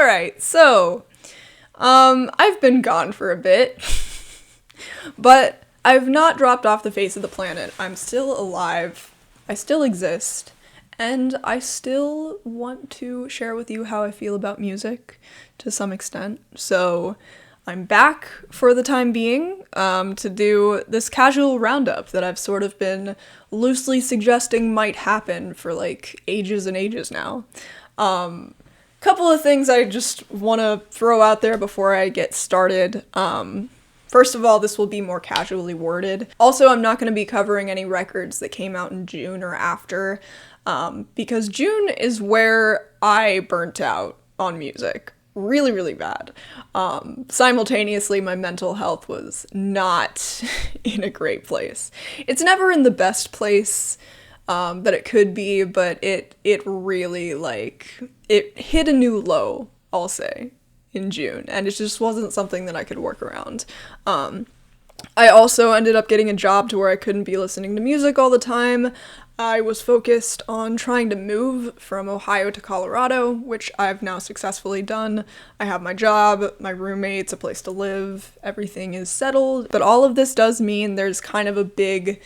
Alright, so, I've been gone for a bit, but I've not dropped off the face of the planet. I'm still alive, I still exist, and I still want to share with you how I feel about music to some extent. So I'm back for the time being to do this casual roundup that I've sort of been loosely suggesting might happen for like ages and ages now. Couple of things I just want to throw out there before I get started. First of all, this will be more casually worded. Also, I'm not going to be covering any records that came out in June or after, because June is where I burnt out on music. Really, really bad. Simultaneously, my mental health was not in a great place. It's never in the best place that it could be, but it really, it hit a new low, I'll say, in June, and it just wasn't something that I could work around. I also ended up getting a job to where I couldn't be listening to music all the time. I was focused on trying to move from Ohio to Colorado, which I've now successfully done. I have my job, my roommates, a place to live, everything is settled, but all of this does mean there's kind of a big,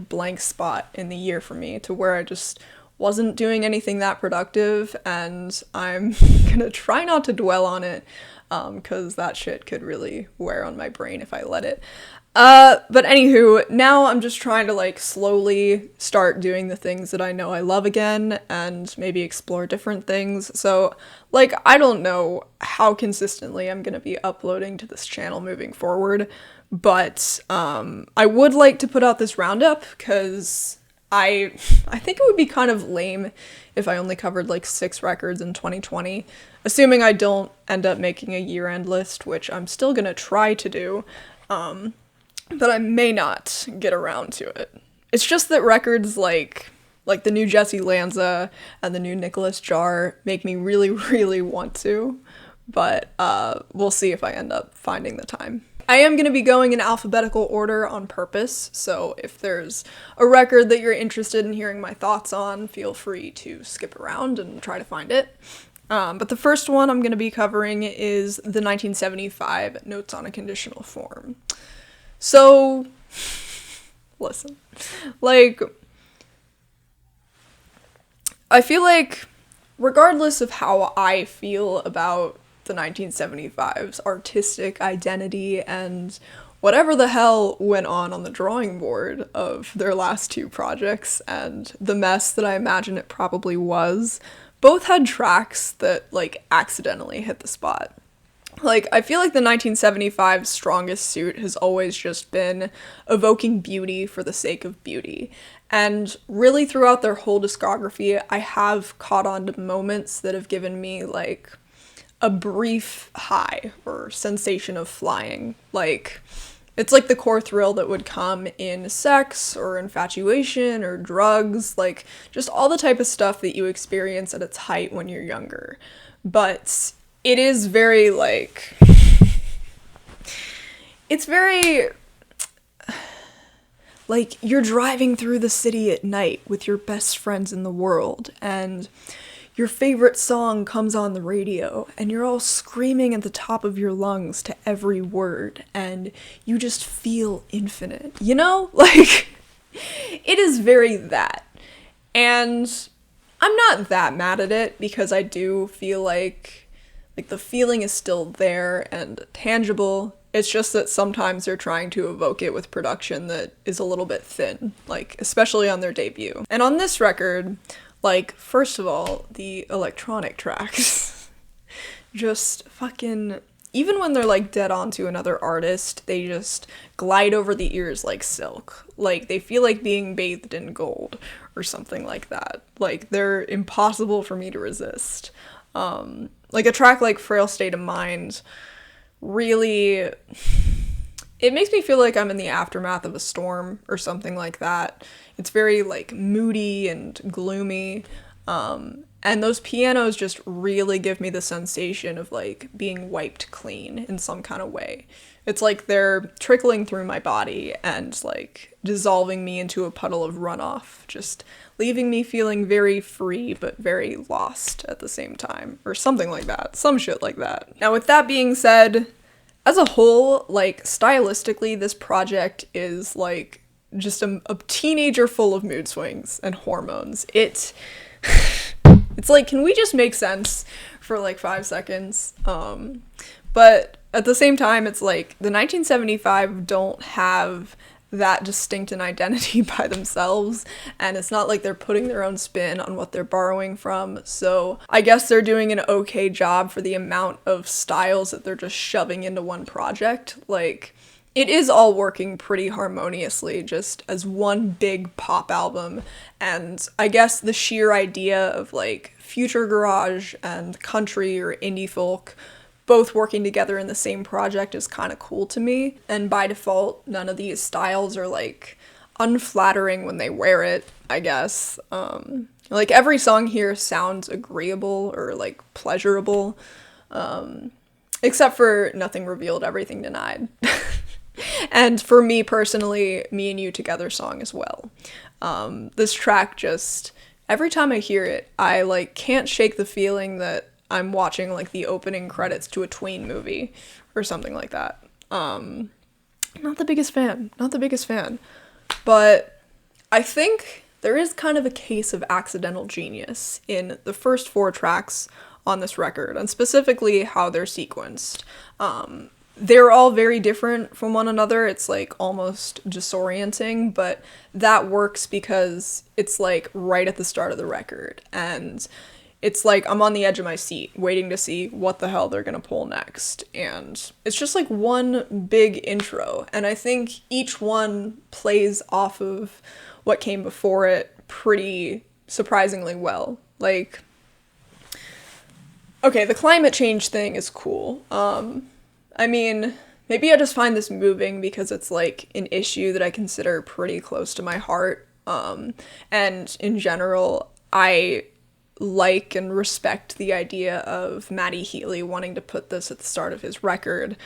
blank spot in the year for me to where I just wasn't doing anything that productive, and I'm gonna try not to dwell on it, because that shit could really wear on my brain if I let it. But anywho, now I'm just trying to slowly start doing the things that I know I love again and maybe explore different things. So I don't know how consistently I'm gonna be uploading to this channel moving forward, but I would like to put out this roundup because I think it would be kind of lame if I only covered 6 records in 2020, assuming I don't end up making a year-end list, which I'm still gonna try to do. But I may not get around to it. It's just that records like the new Jesse Lanza and the new Nicholas Jar make me really, really want to, but we'll see if I end up finding the time. I am going to be going in alphabetical order on purpose, so if there's a record that you're interested in hearing my thoughts on, feel free to skip around and try to find it. But the first one I'm going to be covering is the 1975 Notes on a Conditional Form. So, listen, I feel like, regardless of how I feel about the 1975's artistic identity and whatever the hell went on the drawing board of their last 2 projects and the mess that I imagine it probably was, both had tracks that, accidentally hit the spot. I feel like the 1975's strongest suit has always just been evoking beauty for the sake of beauty. And really throughout their whole discography, I have caught on to moments that have given me, a brief high or sensation of flying. It's the core thrill that would come in sex or infatuation or drugs, just all the type of stuff that you experience at its height when you're younger. But it is very, it's very, you're driving through the city at night with your best friends in the world, and your favorite song comes on the radio, and you're all screaming at the top of your lungs to every word, and you just feel infinite, you know? It is very that. And I'm not that mad at it, because I do feel like the feeling is still there and tangible. It's just that sometimes they're trying to evoke it with production that is a little bit thin, especially on their debut. And on this record, first of all, the electronic tracks just fucking, even when they're dead on to another artist, they just glide over the ears like silk. They feel like being bathed in gold or something like that. They're impossible for me to resist. A track like Frail State of Mind really, it makes me feel like I'm in the aftermath of a storm or something like that. It's very moody and gloomy, and And those pianos just really give me the sensation of like being wiped clean in some kind of way. It's like they're trickling through my body and like dissolving me into a puddle of runoff, just leaving me feeling very free but very lost at the same time, or something like that, some shit like that. Now with that being said, as a whole, like stylistically, this project is like just a teenager full of mood swings and hormones. It's like, can we just make sense for like 5 seconds? But at the same time, it's like the 1975 don't have that distinct an identity by themselves, and it's not like they're putting their own spin on what they're borrowing from, so I guess they're doing an okay job for the amount of styles that they're just shoving into one project. Like, it is all working pretty harmoniously, just as one big pop album, and I guess the sheer idea of like future garage and country or indie folk both working together in the same project is kind of cool to me. And by default, none of these styles are like unflattering when they wear it, I guess. Like every song here sounds agreeable or like pleasurable, except for Nothing Revealed, Everything Denied. And for me personally, Me and You Together song as well. This track just, every time I hear it, I like can't shake the feeling that I'm watching like the opening credits to a tween movie or something like that. Not the biggest fan, but I think there is kind of a case of accidental genius in the first 4 tracks on this record, and specifically how they're sequenced. They're all very different from one another. It's like almost disorienting, but that works because it's like right at the start of the record, and it's like I'm on the edge of my seat waiting to see what the hell they're gonna pull next. And it's just like one big intro. And I think each one plays off of what came before it pretty surprisingly well. Like, okay, the climate change thing is cool. I mean, maybe I just find this moving because it's like an issue that I consider pretty close to my heart. And in general, I like and respect the idea of Matty Healy wanting to put this at the start of his record,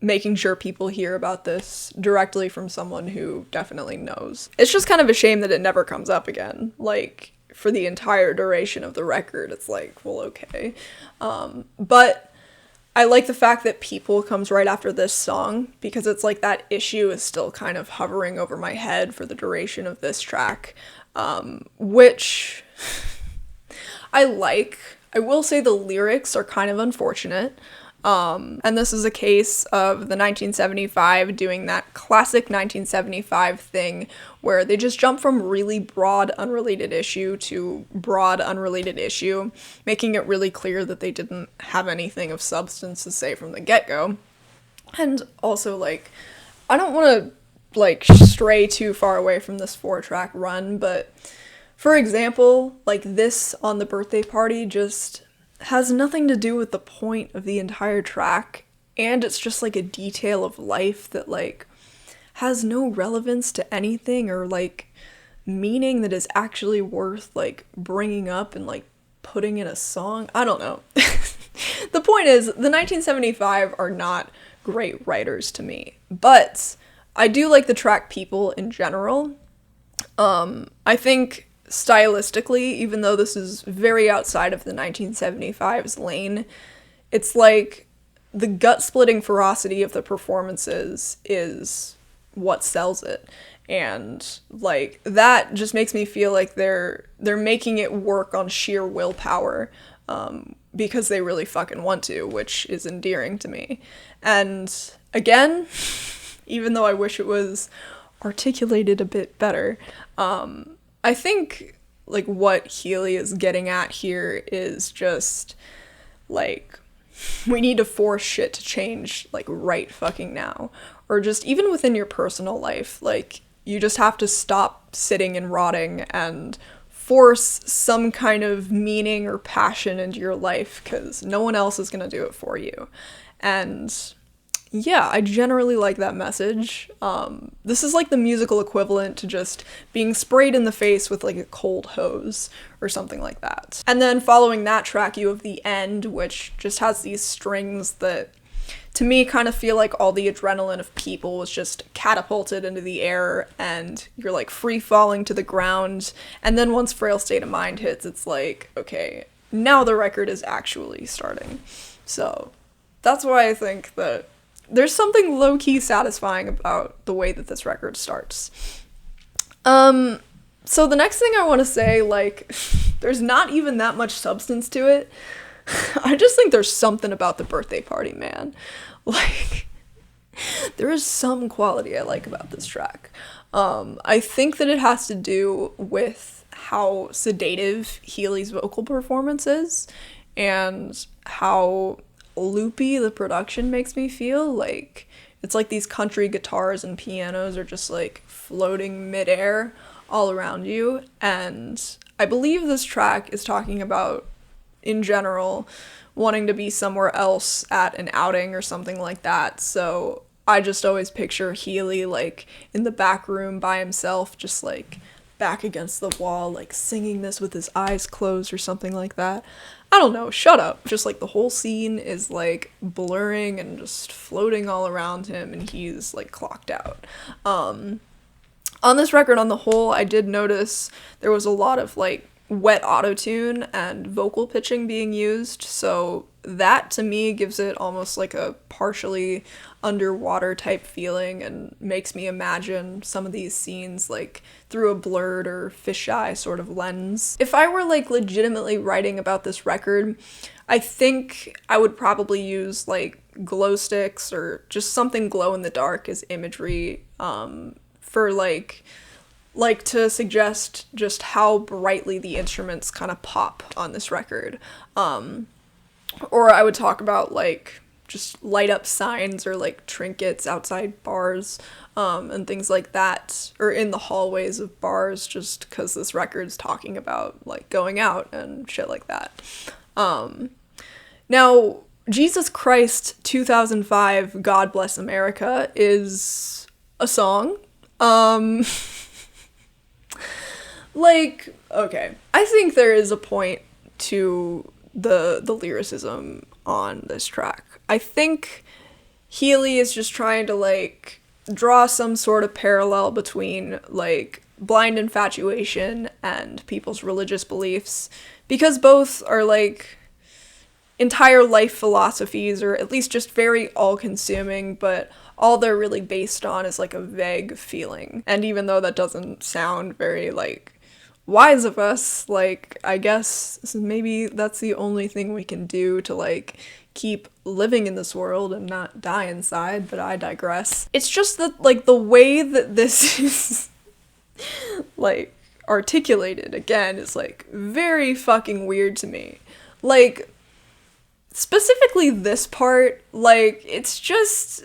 making sure people hear about this directly from someone who definitely knows. It's just kind of a shame that it never comes up again. Like, for the entire duration of the record, it's like, well, okay. But I like the fact that People comes right after this song, because it's like that issue is still kind of hovering over my head for the duration of this track, which I like. I will say the lyrics are kind of unfortunate, and this is a case of the 1975 doing that classic 1975 thing where they just jump from really broad unrelated issue to broad unrelated issue, making it really clear that they didn't have anything of substance to say from the get-go. And also, like, I don't want to like stray too far away from this 4-track run, but for example, like this On the Birthday Party just has nothing to do with the point of the entire track, and it's just like a detail of life that like has no relevance to anything or like meaning that is actually worth like bringing up and like putting in a song. I don't know. The point is, the 1975 are not great writers to me, but I do like the track People in general. I think stylistically, even though this is very outside of the 1975's lane, it's like the gut-splitting ferocity of the performances is what sells it. And like that just makes me feel like they're making it work on sheer willpower, because they really fucking want to, which is endearing to me. And again, even though I wish it was articulated a bit better, I think, like, what Healy is getting at here is just, like, we need to force shit to change, like, right fucking now. Or just, even within your personal life, like, you just have to stop sitting and rotting and force some kind of meaning or passion into your life, because no one else is gonna do it for you. And yeah, I generally like that message. This is like the musical equivalent to just being sprayed in the face with like a cold hose or something like that. And then following that track, you have The End, which just has these strings that to me kind of feel like all the adrenaline of People was just catapulted into the air and you're like free falling to the ground. And then once Frail State of Mind hits, it's like, okay, now the record is actually starting. So that's why I think that there's something low-key satisfying about the way that this record starts. So the next thing I want to say, like, there's not even that much substance to it. I just think there's something about the birthday party, man. Like, there is some quality I like about this track. I think that it has to do with how sedative Healy's vocal performance is and how loopy the production makes me feel. Like, it's like these country guitars and pianos are just like floating midair all around you. And I believe this track is talking about, in general, wanting to be somewhere else at an outing or something like that. So I just always picture Healy like in the back room by himself, just like back against the wall, like singing this with his eyes closed or something like that. I don't know, shut up. Just like the whole scene is like blurring and just floating all around him and he's like clocked out. On this record on the whole, I did notice there was a lot of like wet autotune and vocal pitching being used, so that to me gives it almost like a partially underwater type feeling and makes me imagine some of these scenes like through a blurred or fisheye sort of lens. If I were like legitimately writing about this record, I think I would probably use like glow sticks or just something glow in the dark as imagery for like to suggest just how brightly the instruments kind of pop on this record. Or I would talk about like just light up signs or like trinkets outside bars and things like that, or in the hallways of bars, just because this record's talking about like going out and shit like that. Now, Jesus Christ 2005 God Bless America is a song. Like, okay, I think there is a point to the lyricism on this track. I think Healy is just trying to like draw some sort of parallel between like blind infatuation and people's religious beliefs, because both are like entire life philosophies, or at least just very all-consuming, but all they're really based on is like a vague feeling. And even though that doesn't sound very like wise of us, like, I guess maybe that's the only thing we can do to like keep living in this world and not die inside, but I digress. It's just that like the way that this is like articulated again is like very fucking weird to me. Like, specifically this part, like, it's just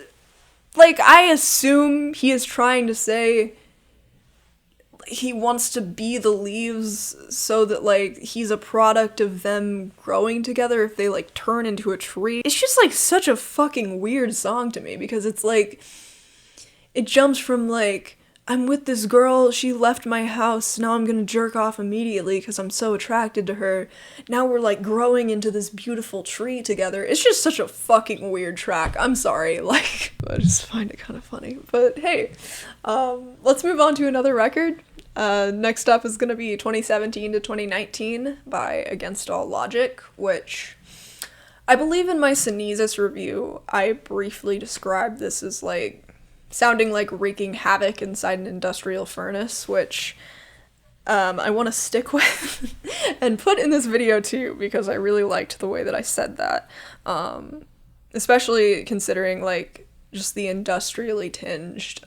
like, I assume he is trying to say he wants to be the leaves so that like he's a product of them growing together if they like turn into a tree. It's just like such a fucking weird song to me, because it's like it jumps from like, I'm with this girl, she left my house, now I'm gonna jerk off immediately because I'm so attracted to her. Now we're like growing into this beautiful tree together. It's just such a fucking weird track. I'm sorry, like, I just find it kind of funny. But hey, let's move on to another record. Next up is gonna be 2017 to 2019 by Against All Logic, which I believe in my Synesis review, I briefly described this as like sounding like wreaking havoc inside an industrial furnace, which I want to stick with and put in this video too, because I really liked the way that I said that, especially considering like just the industrially tinged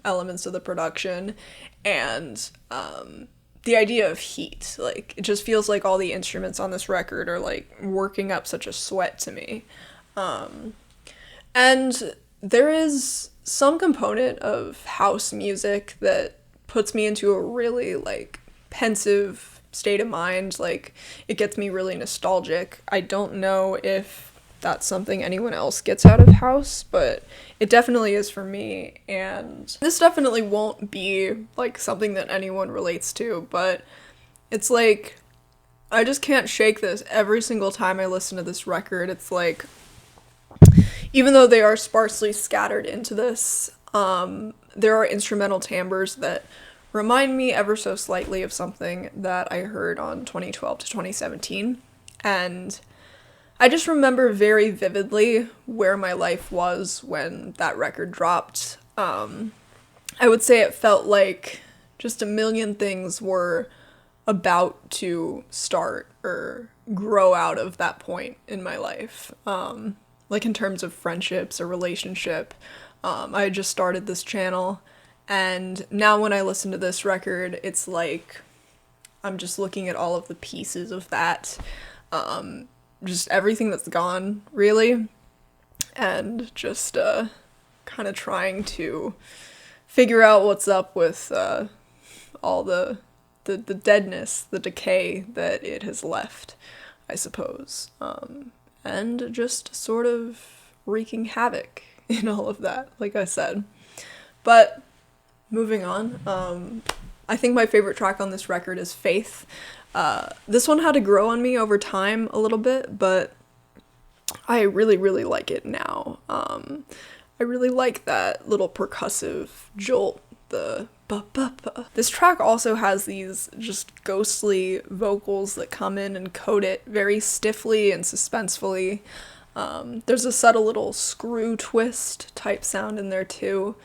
elements of the production and the idea of heat. Like, it just feels like all the instruments on this record are like working up such a sweat to me. And there is some component of house music that puts me into a really like pensive state of mind. Like, it gets me really nostalgic. I don't know if that's something anyone else gets out of house, but it definitely is for me. And this definitely won't be like something that anyone relates to, but it's like I just can't shake this. Every single time I listen to this record, it's like, even though they are sparsely scattered into this, there are instrumental timbres that remind me ever so slightly of something that I heard on 2012 to 2017. And I just remember very vividly where my life was when that record dropped. I would say it felt like just a million things were about to start or grow out of that point in my life. Like in terms of friendships or relationship. I had just started this channel, and now when I listen to this record, it's like I'm just looking at all of the pieces of that. Just everything that's gone, really. And just kind of trying to figure out what's up with all the deadness, the decay that it has left, I suppose. And just sort of wreaking havoc in all of that, like I said. But moving on, I think my favorite track on this record is Faith. This one had to grow on me over time a little bit, but I really, really like it now. I really like that little percussive jolt, the ba-ba-ba. This track also has these just ghostly vocals that come in and coat it very stiffly and suspensefully. There's a subtle little screw twist type sound in there too.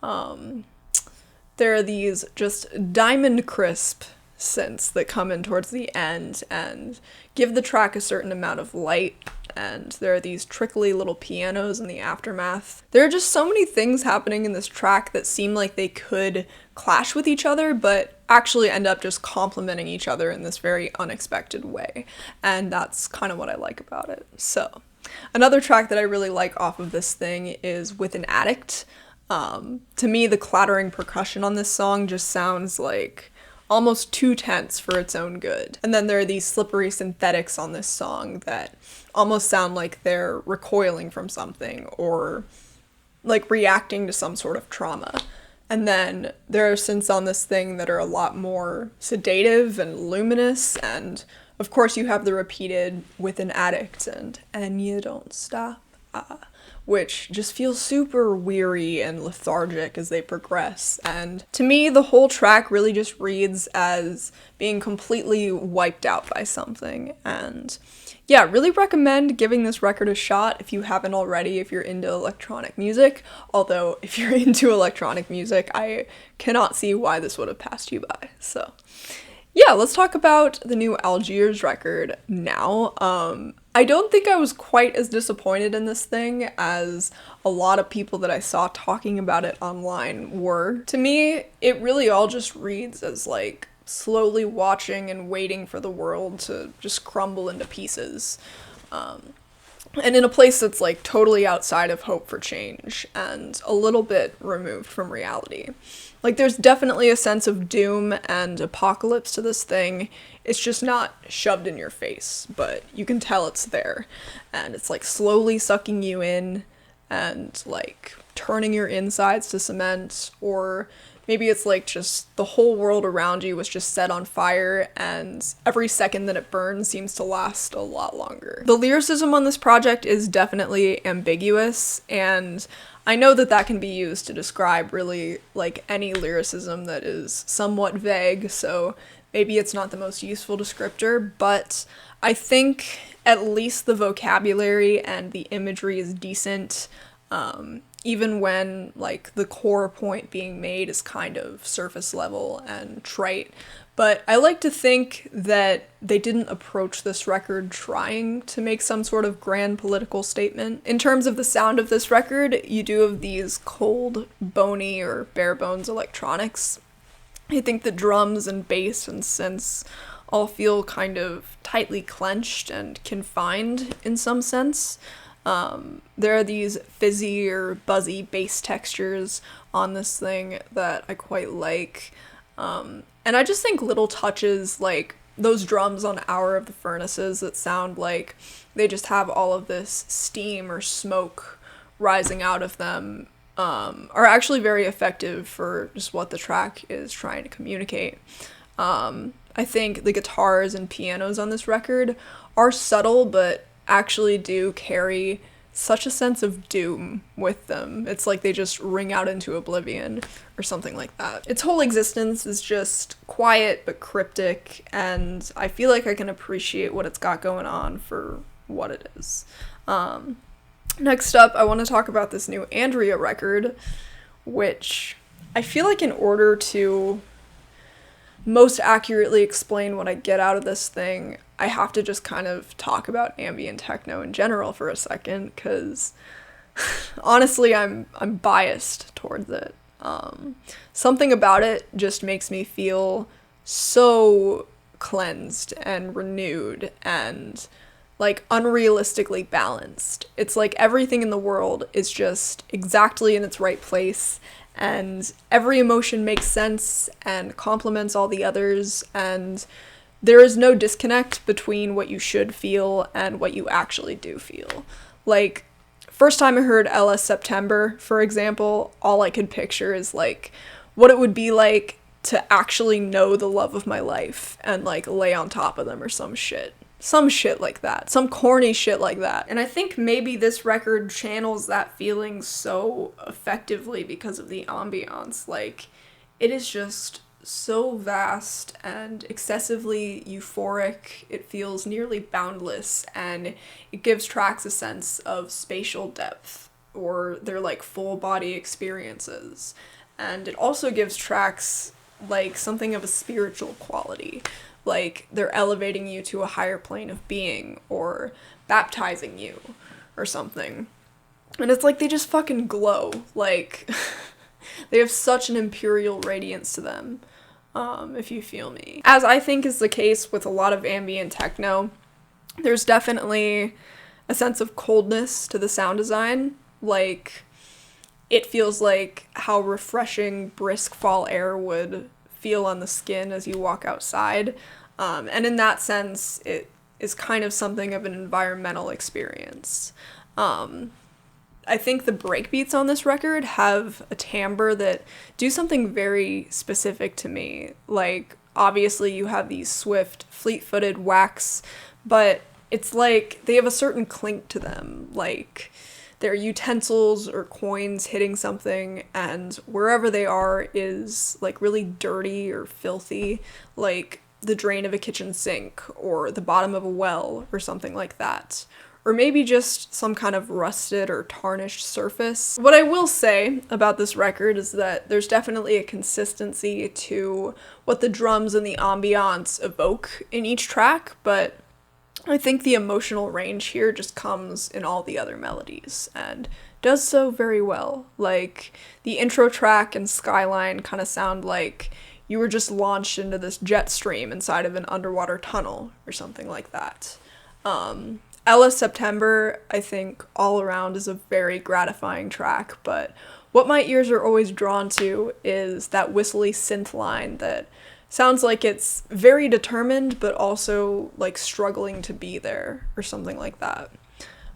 There are these just diamond crisp synths that come in towards the end and give the track a certain amount of light, and there are these trickly little pianos in the aftermath. There are just so many things happening in this track that seem like they could clash with each other, but actually end up just complementing each other in this very unexpected way, and that's kind of what I like about it. So, another track that I really like off of this thing is With an Addict. To me, the clattering percussion on this song just sounds like almost too tense for its own good. And then there are these slippery synthetics on this song that almost sound like they're recoiling from something or like reacting to some sort of trauma. And then there are synths on this thing that are a lot more sedative and luminous, and of course you have the repeated With an Addict and you don't stop, which just feels super weary and lethargic as they progress. And to me, the whole track really just reads as being completely wiped out by something. And yeah, really recommend giving this record a shot if you haven't already, if you're into electronic music. Although, if you're into electronic music, I cannot see why this would have passed you by. So yeah, let's talk about the new Algiers record now. I don't think I was quite as disappointed in this thing as a lot of people that I saw talking about it online were. To me, it really all just reads as like slowly watching and waiting for the world to just crumble into pieces. And in a place that's like totally outside of hope for change and a little bit removed from reality. Like, there's definitely a sense of doom and apocalypse to this thing. It's just not shoved in your face, but you can tell it's there. And it's like slowly sucking you in and like turning your insides to cement, or maybe it's like just the whole world around you was just set on fire, and every second that it burns seems to last a lot longer. The lyricism on this project is definitely ambiguous, and I know that that can be used to describe really like any lyricism that is somewhat vague, so maybe it's not the most useful descriptor, but I think at least the vocabulary and the imagery is decent, even when like the core point being made is kind of surface level and trite. But I like to think that they didn't approach this record trying to make some sort of grand political statement. In terms of the sound of this record, you do have these cold, bony, or bare bones electronics. I think the drums and bass and synths all feel kind of tightly clenched and confined in some sense. There are these fizzy or buzzy bass textures on this thing that I quite like. And I just think little touches like those drums on Hour of the Furnaces that sound like they just have all of this steam or smoke rising out of them are actually very effective for just what the track is trying to communicate. I think the guitars and pianos on this record are subtle, but actually do carry such a sense of doom with them. It's like they just ring out into oblivion or something like that. Its whole existence is just quiet but cryptic, and I feel like I can appreciate what it's got going on for what it is. Next up, I want to talk about this new Andrea record, which I feel like in order to most accurately explain what I get out of this thing, I have to just kind of talk about ambient techno in general for a second, because honestly, I'm biased towards it. Something about it just makes me feel so cleansed and renewed and like unrealistically balanced. It's like everything in the world is just exactly in its right place, and every emotion makes sense and complements all the others, and there is no disconnect between what you should feel and what you actually do feel. Like, first time I heard LS September, for example, all I could picture is like what it would be like to actually know the love of my life and like lay on top of them or some shit. Some shit like that. Some corny shit like that. And I think maybe this record channels that feeling so effectively because of the ambiance. Like, it is just so vast and excessively euphoric. It feels nearly boundless, and it gives tracks a sense of spatial depth, or they're like full body experiences. And it also gives tracks like something of a spiritual quality. Like, they're elevating you to a higher plane of being, or baptizing you, or something. And it's like they just fucking glow. Like, they have such an imperial radiance to them, if you feel me. As I think is the case with a lot of ambient techno, there's definitely a sense of coldness to the sound design. Like, it feels like how refreshing brisk fall air would feel on the skin as you walk outside. And in that sense, it is kind of something of an environmental experience. I think the breakbeats on this record have a timbre that do something very specific to me. Like, obviously you have these swift, fleet-footed whacks, but it's like they have a certain clink to them. Like, they're utensils or coins hitting something, and wherever they are is like really dirty or filthy, like the drain of a kitchen sink or the bottom of a well or something like that. Or maybe just some kind of rusted or tarnished surface. What I will say about this record is that there's definitely a consistency to what the drums and the ambiance evoke in each track, but I think the emotional range here just comes in all the other melodies, and does so very well. Like, the intro track and Skyline kind of sound like you were just launched into this jet stream inside of an underwater tunnel, or something like that. LS September, I think, all around is a very gratifying track, but what my ears are always drawn to is that whistly synth line that sounds like it's very determined, but also like struggling to be there, or something like that.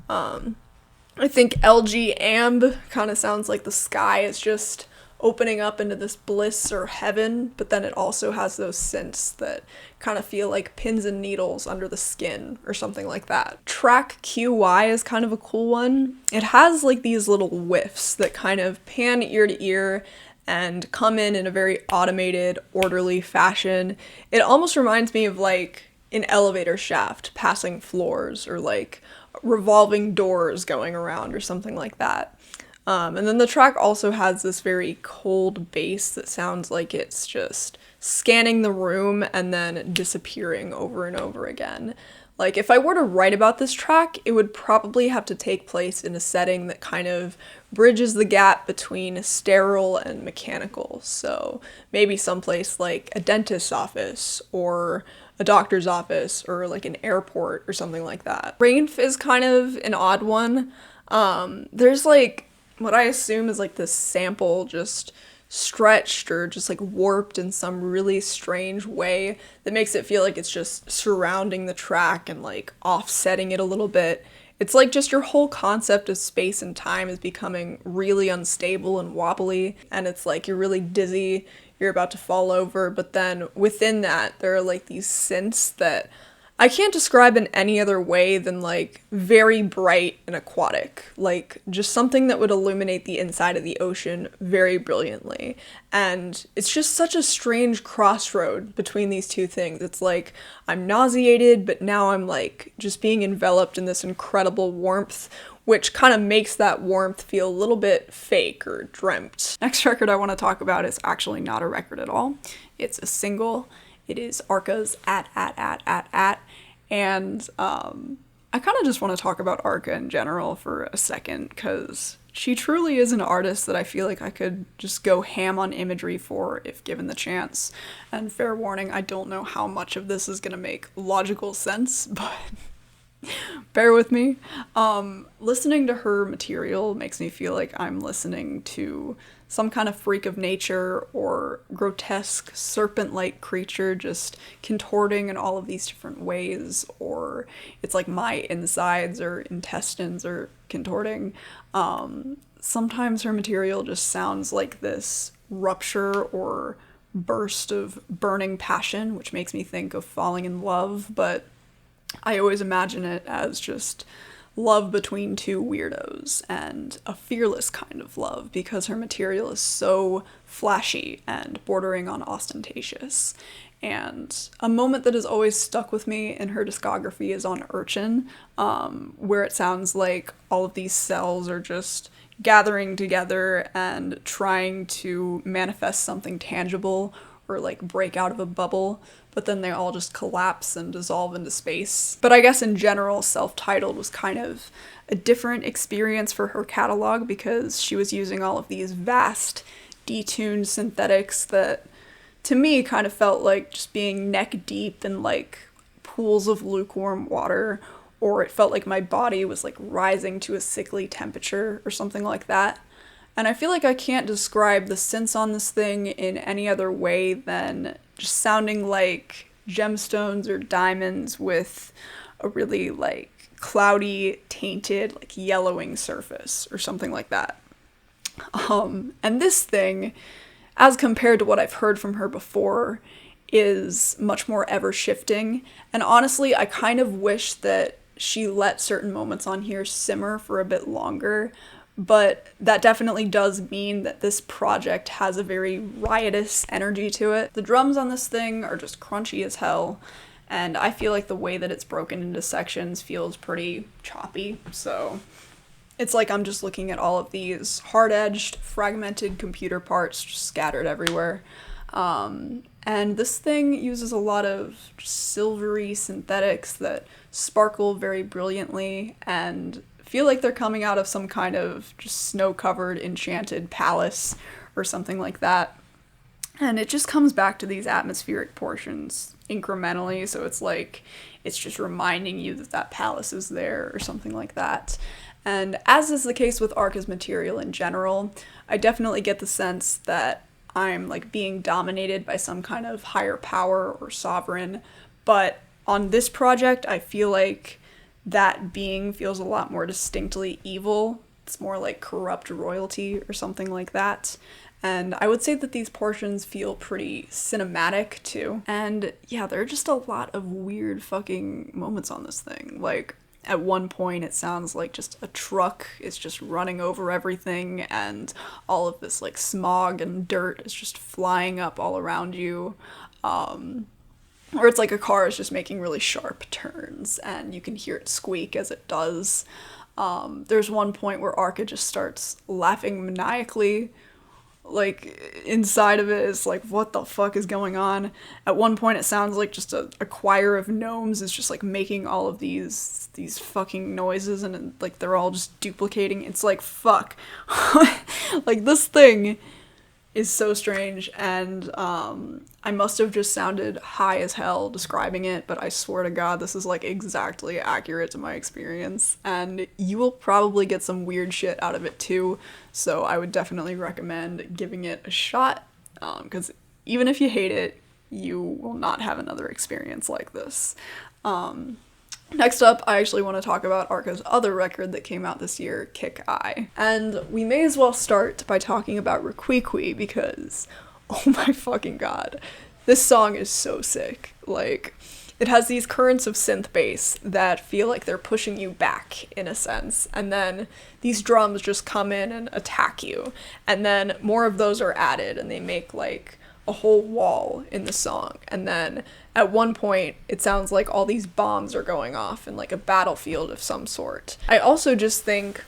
I think LG Amb kind of sounds like the sky is just opening up into this bliss or heaven, but then it also has those synths that kind of feel like pins and needles under the skin, or something like that. Track QY is kind of a cool one. It has like these little whiffs that kind of pan ear to ear and come in a very automated, orderly fashion. It almost reminds me of like an elevator shaft passing floors, or like revolving doors going around, or something like that. And then the track also has this very cold bass that sounds like it's just scanning the room and then disappearing over and over again. Like, if I were to write about this track, it would probably have to take place in a setting that kind of bridges the gap between sterile and mechanical. So maybe someplace like a dentist's office, or a doctor's office, or like an airport, or something like that. Rainf is kind of an odd one. There's like what I assume is like this sample just stretched or just like warped in some really strange way that makes it feel like it's just surrounding the track and like offsetting it a little bit. It's like just your whole concept of space and time is becoming really unstable and wobbly, and it's like you're really dizzy, you're about to fall over, but then within that there are like these synths that I can't describe in any other way than like very bright and aquatic, like just something that would illuminate the inside of the ocean very brilliantly. And it's just such a strange crossroad between these two things. It's like I'm nauseated, but now I'm like just being enveloped in this incredible warmth, which kind of makes that warmth feel a little bit fake or dreamt. Next record I want to talk about is actually not a record at all. It's a single. It is Arca's At, and I kind of just want to talk about Arca in general for a second, because she truly is an artist that I feel like I could just go ham on imagery for if given the chance. And fair warning, I don't know how much of this is going to make logical sense, but bear with me. Listening to her material makes me feel like I'm listening to some kind of freak of nature or grotesque serpent-like creature just contorting in all of these different ways, or it's like my insides or intestines are contorting. Sometimes her material just sounds like this rupture or burst of burning passion, which makes me think of falling in love, but I always imagine it as just love between two weirdos, and a fearless kind of love, because her material is so flashy and bordering on ostentatious. And a moment that has always stuck with me in her discography is on Urchin, where it sounds like all of these cells are just gathering together and trying to manifest something tangible or like break out of a bubble, but then they all just collapse and dissolve into space. But I guess in general, self-titled was kind of a different experience for her catalog, because she was using all of these vast, detuned synthetics that to me kind of felt like just being neck deep in like pools of lukewarm water, or it felt like my body was like rising to a sickly temperature or something like that. And I feel like I can't describe the synths on this thing in any other way than just sounding like gemstones or diamonds with a really like cloudy, tainted, like yellowing surface or something like that. And this thing, as compared to what I've heard from her before, is much more ever-shifting. And honestly, I kind of wish that she let certain moments on here simmer for a bit longer, but that definitely does mean that this project has a very riotous energy to it. The drums on this thing are just crunchy as hell, and I feel like the way that it's broken into sections feels pretty choppy, so it's like I'm just looking at all of these hard-edged, fragmented computer parts just scattered everywhere. And this thing uses a lot of just silvery synthetics that sparkle very brilliantly and feel like they're coming out of some kind of just snow-covered enchanted palace or something like that. And it just comes back to these atmospheric portions incrementally, so it's like it's just reminding you that that palace is there or something like that. And as is the case with Arca's material in general, I definitely get the sense that I'm like being dominated by some kind of higher power or sovereign, but on this project I feel like that being feels a lot more distinctly evil. It's more like corrupt royalty or something like that. And I would say that these portions feel pretty cinematic too. And yeah, there are just a lot of weird fucking moments on this thing. Like, at one point it sounds like just a truck is just running over everything, and all of this like smog and dirt is just flying up all around you. Or it's like a car is just making really sharp turns and you can hear it squeak as it does. There's one point where Arca just starts laughing maniacally. Like, inside of it is like, what the fuck is going on? At one point it sounds like just a choir of gnomes is just like making all of these fucking noises, and like they're all just duplicating. It's like, fuck. Like, this thing is so strange, and I must have just sounded high as hell describing it, but I swear to God, this is like exactly accurate to my experience, and you will probably get some weird shit out of it too, so I would definitely recommend giving it a shot, because even if you hate it, you will not have another experience like this. Next up, I actually want to talk about Arca's other record that came out this year, Kick Eye. And we may as well start by talking about Requiqui because, oh my fucking god, this song is so sick. Like, it has these currents of synth bass that feel like they're pushing you back, in a sense, and then these drums just come in and attack you, and then more of those are added, and they make, like, a whole wall in the song, and then at one point it sounds like all these bombs are going off in like a battlefield of some sort. I also just think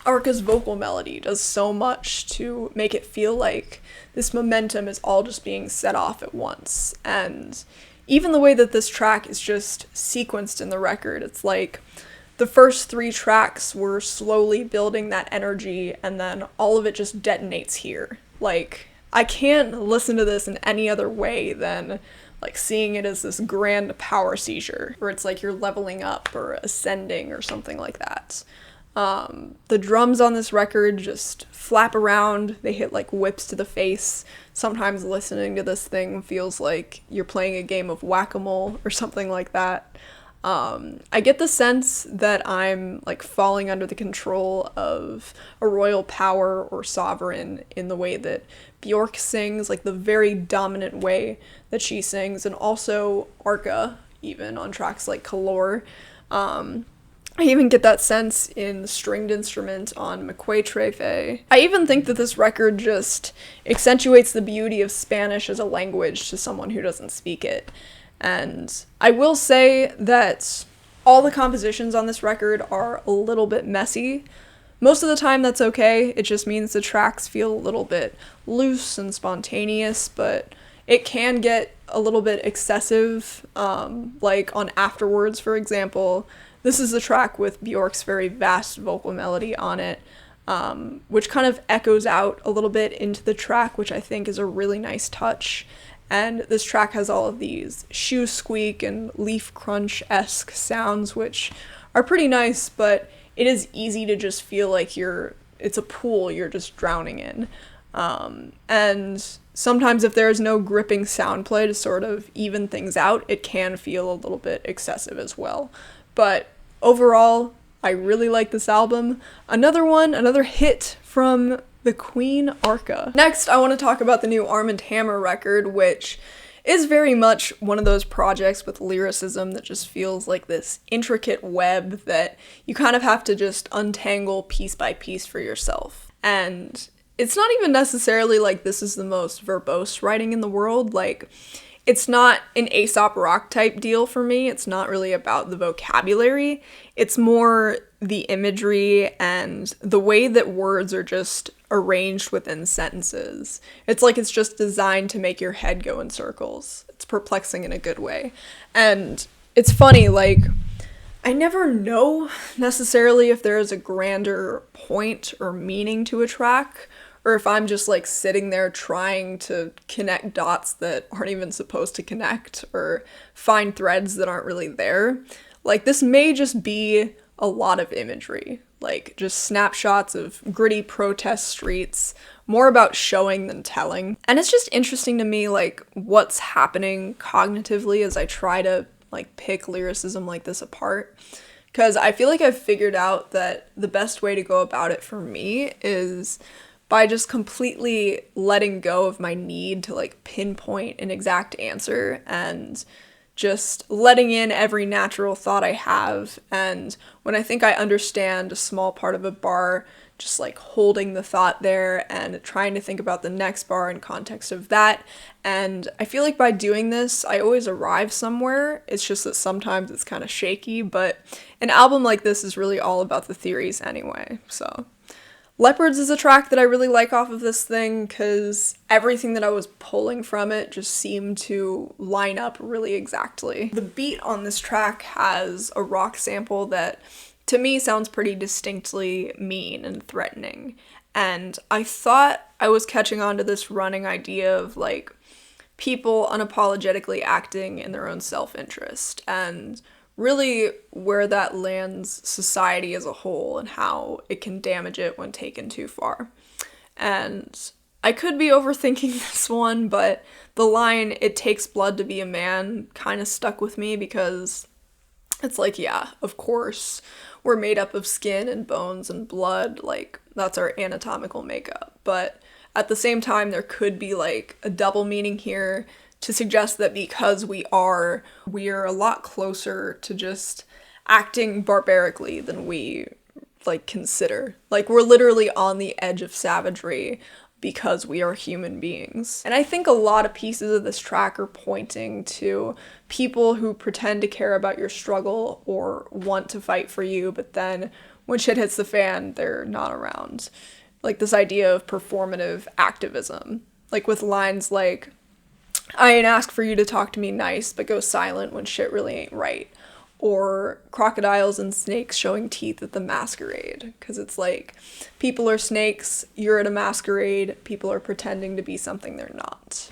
Arca's vocal melody does so much to make it feel like this momentum is all just being set off at once, and even the way that this track is just sequenced in the record, it's like the first 3 tracks were slowly building that energy, and then all of it just detonates here. Like, I can't listen to this in any other way than like seeing it as this grand power seizure, where it's like you're leveling up or ascending or something like that. The drums on this record just flap around, they hit like whips to the face. Sometimes listening to this thing feels like you're playing a game of whack-a-mole or something like that. I get the sense that I'm like falling under the control of a royal power or sovereign in the way that Bjork sings, like the very dominant way that she sings, and also Arca, even on tracks like Color. I even get that sense in the stringed instrument on McQuay Trefe. I even think that this record just accentuates the beauty of Spanish as a language to someone who doesn't speak it. And I will say that all the compositions on this record are a little bit messy. Most of the time that's okay, it just means the tracks feel a little bit loose and spontaneous, but it can get a little bit excessive, like on Afterwards, for example. This is the track with Bjork's very vast vocal melody on it, which kind of echoes out a little bit into the track, which I think is a really nice touch. And this track has all of these shoe squeak and leaf crunch-esque sounds, which are pretty nice, but it is easy to just feel like it's a pool you're just drowning in. And sometimes if there's no gripping sound play to sort of even things out, it can feel a little bit excessive as well. But overall, I really like this album. Another hit from the Queen, Arca. Next, I want to talk about the new Arm & Hammer record, which is very much one of those projects with lyricism that just feels like this intricate web that you kind of have to just untangle piece by piece for yourself. And it's not even necessarily like this is the most verbose writing in the world. Like, it's not an Aesop Rock type deal for me. It's not really about the vocabulary. It's more the imagery and the way that words are just arranged within sentences. It's like it's just designed to make your head go in circles. It's perplexing in a good way. And it's funny, like, I never know necessarily if there is a grander point or meaning to a track, or if I'm just like sitting there trying to connect dots that aren't even supposed to connect, or find threads that aren't really there. Like, this may just be a lot of imagery, like just snapshots of gritty protest streets, more about showing than telling. And it's just interesting to me, like, what's happening cognitively as I try to like pick lyricism like this apart. Because I feel like I've figured out that the best way to go about it for me is by just completely letting go of my need to like pinpoint an exact answer and just letting in every natural thought I have. And when I think I understand a small part of a bar, just like holding the thought there and trying to think about the next bar in context of that. And I feel like by doing this, I always arrive somewhere. It's just that sometimes it's kind of shaky, but an album like this is really all about the theories anyway, so. Leopards is a track that I really like off of this thing because everything that I was pulling from it just seemed to line up really exactly. The beat on this track has a rock sample that to me sounds pretty distinctly mean and threatening. And I thought I was catching on to this running idea of like people unapologetically acting in their own self-interest, and really where that lands society as a whole and how it can damage it when taken too far. And I could be overthinking this one, but the line, "it takes blood to be a man," kind of stuck with me because it's like, yeah, of course, we're made up of skin and bones and blood, like, that's our anatomical makeup. But at the same time, there could be, like, a double meaning here to suggest that because we're a lot closer to just acting barbarically than we, like, consider. Like, we're literally on the edge of savagery because we are human beings. And I think a lot of pieces of this track are pointing to people who pretend to care about your struggle or want to fight for you, but then when shit hits the fan, they're not around. Like this idea of performative activism. Like with lines like, "I ain't ask for you to talk to me nice, but go silent when shit really ain't right." Or crocodiles and snakes showing teeth at the masquerade. Because it's like, people are snakes, you're at a masquerade, people are pretending to be something they're not.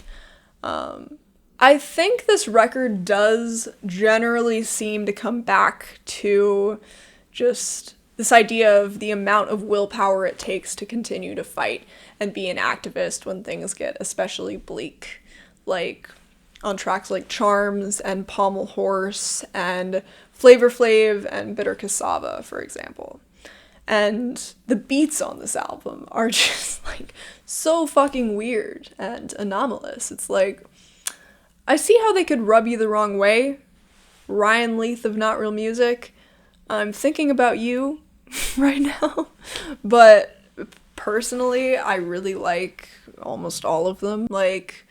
I think this record does generally seem to come back to just this idea of the amount of willpower it takes to continue to fight and be an activist when things get especially bleak. Like on tracks like Charms and Pommel Horse and Flavor Flav and Bitter Cassava, for example. And the beats on this album are just like so fucking weird and anomalous. It's like, I see how they could rub you the wrong way. Ryan Leith of Not Real Music, I'm thinking about you right now. But personally, I really like almost all of them. Like,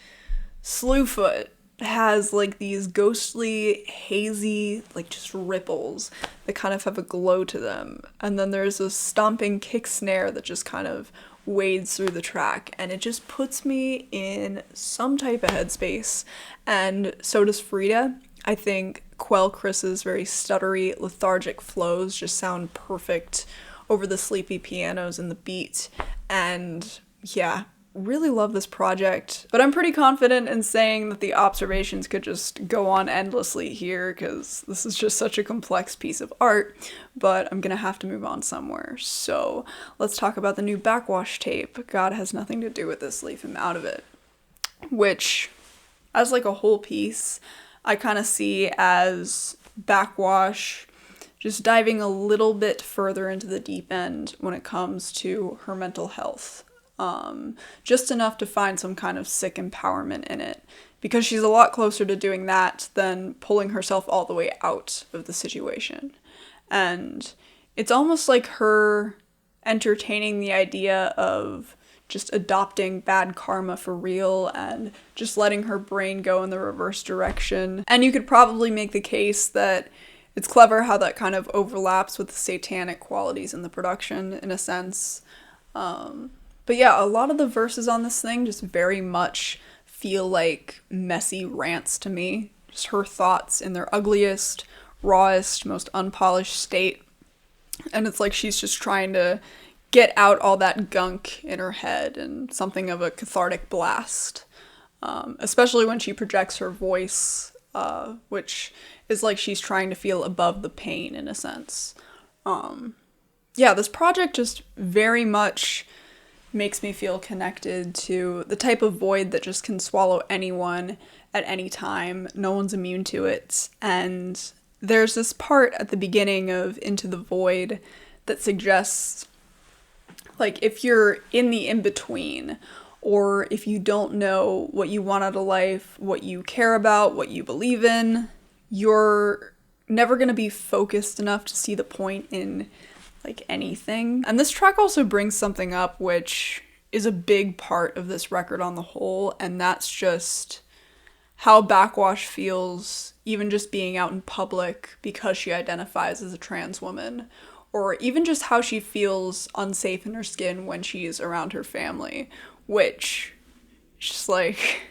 Slewfoot has like these ghostly, hazy, like just ripples that kind of have a glow to them. And then there's a stomping kick snare that just kind of wades through the track, and it just puts me in some type of headspace. And so does Frida. I think Quell Chris's very stuttery, lethargic flows just sound perfect over the sleepy pianos and the beat. And yeah, really love this project, but I'm pretty confident in saying that the observations could just go on endlessly here because this is just such a complex piece of art, but I'm gonna have to move on somewhere. So let's talk about the new Backwash tape. God has nothing to do with this, leave him out of it. Which, as like a whole piece, I kind of see as Backwash just diving a little bit further into the deep end when it comes to her mental health. Just enough to find some kind of sick empowerment in it, because she's a lot closer to doing that than pulling herself all the way out of the situation. And it's almost like her entertaining the idea of just adopting bad karma for real and just letting her brain go in the reverse direction. And you could probably make the case that it's clever how that kind of overlaps with the satanic qualities in the production, in a sense. But yeah, a lot of the verses on this thing just very much feel like messy rants to me. Just her thoughts in their ugliest, rawest, most unpolished state. And it's like she's just trying to get out all that gunk in her head and something of a cathartic blast. Especially when she projects her voice, which is like she's trying to feel above the pain in a sense. Yeah, this project just very much makes me feel connected to the type of void that just can swallow anyone at any time. No one's immune to it. And there's this part at the beginning of Into the Void that suggests, like, if you're in the in-between, or if you don't know what you want out of life, what you care about, what you believe in, you're never going to be focused enough to see the point in like anything. And this track also brings something up which is a big part of this record on the whole, and that's just how Backwash feels even just being out in public because she identifies as a trans woman, or even just how she feels unsafe in her skin when she's around her family, which just like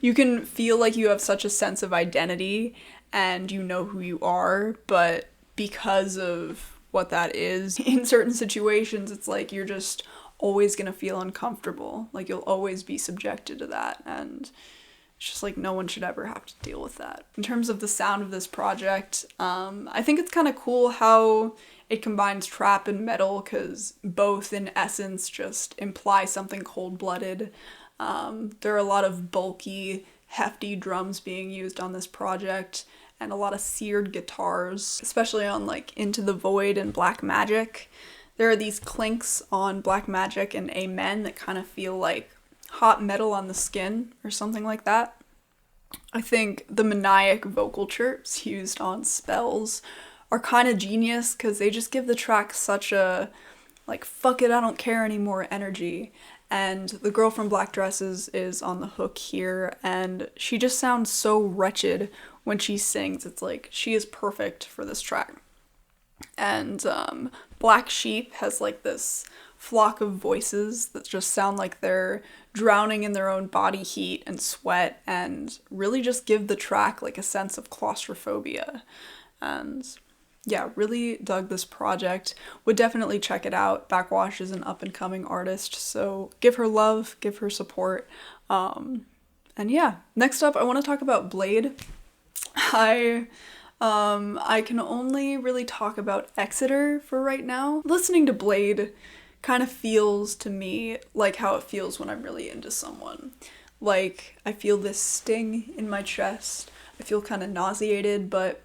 you can feel like you have such a sense of identity and you know who you are, but because of what that is. In certain situations, it's like you're just always gonna feel uncomfortable. Like you'll always be subjected to that, and it's just like no one should ever have to deal with that. In terms of the sound of this project, I think it's kind of cool how it combines trap and metal, because both in essence just imply something cold-blooded. There are a lot of bulky, hefty drums being used on this project, and a lot of seared guitars, especially on like Into the Void and Black Magic. There are these clinks on Black Magic and Amen that kind of feel like hot metal on the skin or something like that. I think the maniac vocal chirps used on Spells are kind of genius, because they just give the track such a like fuck it, I don't care anymore energy. And the girl from Black Dresses is on the hook here, and she just sounds so wretched when she sings. It's like she is perfect for this track. And Black Sheep has like this flock of voices that just sound like they're drowning in their own body heat and sweat, and really just give the track like a sense of claustrophobia. And yeah, really dug this project. Would definitely check it out. Backwash is an up-and-coming artist, so give her love, give her support. And yeah, next up I want to talk about Bladee. I can only really talk about Exeter for right now. Listening to Bladee kind of feels to me like how it feels when I'm really into someone. Like, I feel this sting in my chest. I feel kind of nauseated, but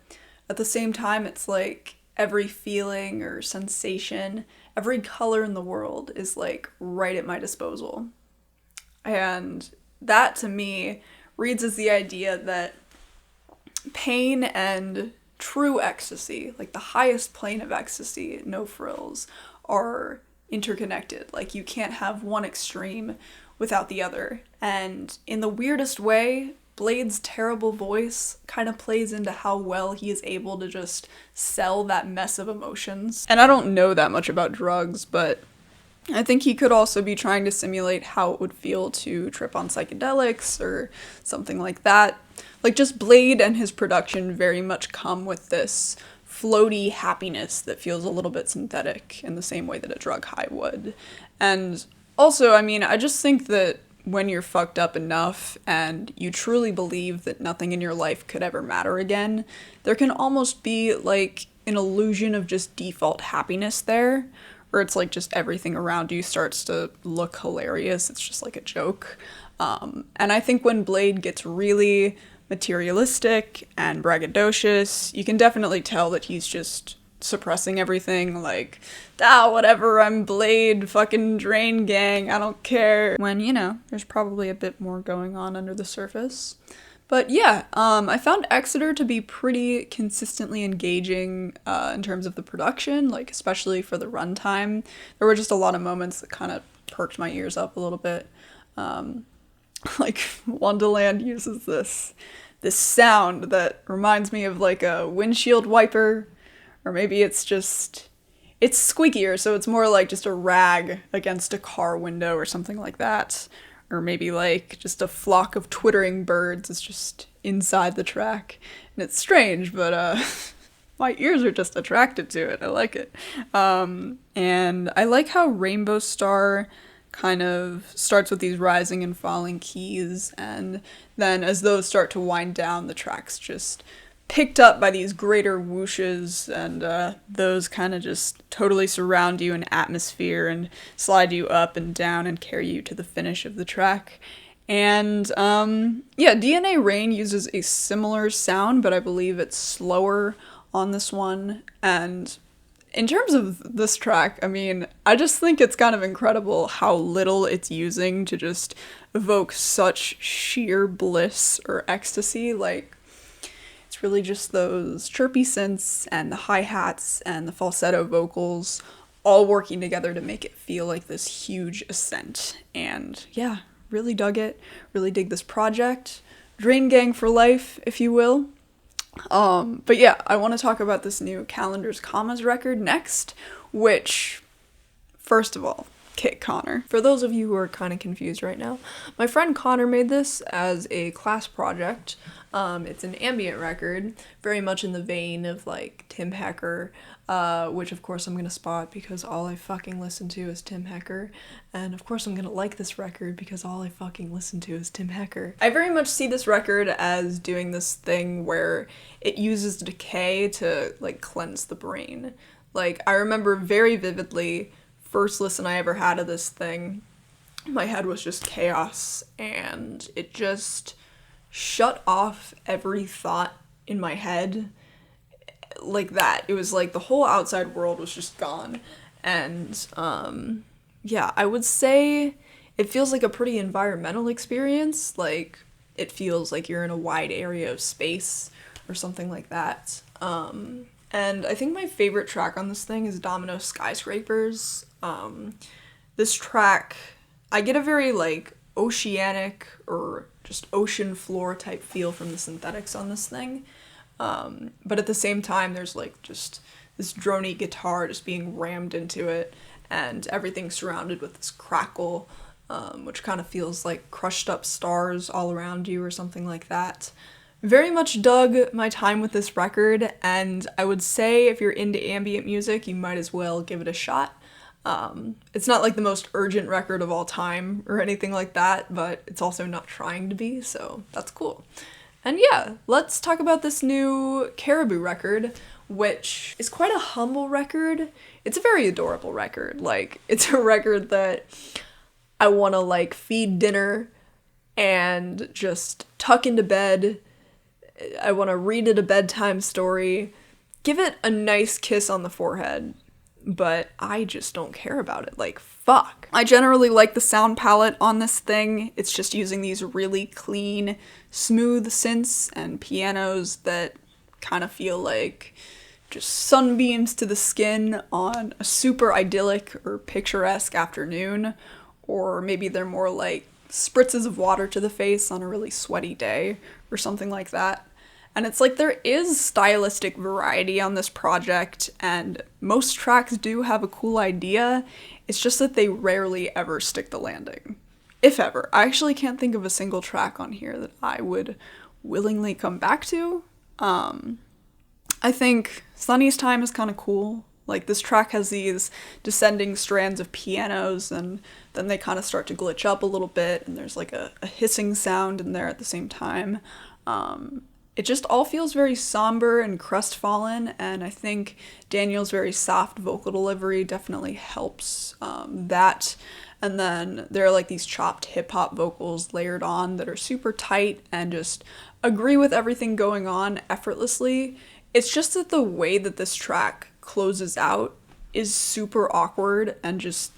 at the same time, it's like every feeling or sensation, every color in the world is like right at my disposal. And that to me reads as the idea that pain and true ecstasy, like the highest plane of ecstasy, no frills, are interconnected. Like you can't have one extreme without the other. And in the weirdest way, Blade's terrible voice kind of plays into how well he is able to just sell that mess of emotions. And I don't know that much about drugs, but I think he could also be trying to simulate how it would feel to trip on psychedelics or something like that. Like, just Bladee and his production very much come with this floaty happiness that feels a little bit synthetic in the same way that a drug high would. And also, I mean, I just think that when you're fucked up enough and you truly believe that nothing in your life could ever matter again, there can almost be like an illusion of just default happiness there, where it's like just everything around you starts to look hilarious. It's just like a joke. And I think when Bladee gets really materialistic and braggadocious, you can definitely tell that he's just suppressing everything, like, whatever, I'm Bladee, fucking Drain Gang, I don't care. When, you know, there's probably a bit more going on under the surface. But yeah, I found Exeter to be pretty consistently engaging in terms of the production, like especially for the runtime. There were just a lot of moments that kind of perked my ears up a little bit. Like Wonderland uses this sound that reminds me of like a windshield wiper, or maybe it's squeakier, so it's more like just a rag against a car window or something like that. Or maybe like just a flock of twittering birds is just inside the track. And it's strange, but my ears are just attracted to it. I like it. And I like how Rainbow Star kind of starts with these rising and falling keys, and then as those start to wind down, the track's just picked up by these greater whooshes, and those kind of just totally surround you in atmosphere and slide you up and down and carry you to the finish of the track. And yeah, DNA Rain uses a similar sound, but I believe it's slower on this one. And in terms of this track, I mean, I just think it's kind of incredible how little it's using to just evoke such sheer bliss or ecstasy. Like, it's really just those chirpy synths and the hi-hats and the falsetto vocals all working together to make it feel like this huge ascent. And yeah, really dug it. Really dig this project. Drain Gang for life, if you will. But yeah, I want to talk about this new Calendar's Commas record next, which, first of all, Kit Connor. For those of you who are kind of confused right now, my friend Connor made this as a class project, It's an ambient record, very much in the vein of like Tim Hecker, which of course I'm gonna spot because all I fucking listen to is Tim Hecker, and of course I'm gonna like this record because all I fucking listen to is Tim Hecker. I very much see this record as doing this thing where it uses decay to like cleanse the brain. Like, I remember very vividly, first listen I ever had of this thing, my head was just chaos, and it just shut off every thought in my head like that. It was like the whole outside world was just gone. And yeah, I would say it feels like a pretty environmental experience. Like, it feels like you're in a wide area of space or something like that. And I think my favorite track on this thing is Domino Skyscrapers. This track, I get a very like oceanic or just ocean floor type feel from the synthetics on this thing. But at the same time, there's like just this droney guitar just being rammed into it, and everything surrounded with this crackle, which kind of feels like crushed up stars all around you or something like that. Very much dug my time with this record, and I would say if you're into ambient music, you might as well give it a shot. It's not like the most urgent record of all time or anything like that, but it's also not trying to be, so that's cool. And yeah, let's talk about this new Caribou record, which is quite a humble record. It's a very adorable record. Like, it's a record that I want to like feed dinner and just tuck into bed. I want to read it a bedtime story, give it a nice kiss on the forehead, but I just don't care about it. Like, fuck. I generally like the sound palette on this thing. It's just using these really clean, smooth synths and pianos that kind of feel like just sunbeams to the skin on a super idyllic or picturesque afternoon, or maybe they're more like spritzes of water to the face on a really sweaty day or something like that. And it's like there is stylistic variety on this project, and most tracks do have a cool idea. It's just that they rarely ever stick the landing. If ever. I actually can't think of a single track on here that I would willingly come back to. I think Sunny's Time is kind of cool. Like, this track has these descending strands of pianos, and then they kind of start to glitch up a little bit, and there's like a hissing sound in there at the same time. It just all feels very somber and crestfallen, and I think Daniel's very soft vocal delivery definitely helps that. And then there are like these chopped hip-hop vocals layered on that are super tight and just agree with everything going on effortlessly. It's just that the way that this track closes out is super awkward and just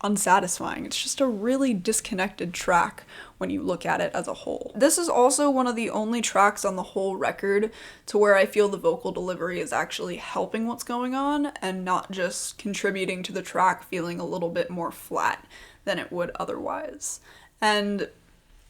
unsatisfying. It's just a really disconnected track when you look at it as a whole. This is also one of the only tracks on the whole record to where I feel the vocal delivery is actually helping what's going on and not just contributing to the track feeling a little bit more flat than it would otherwise. And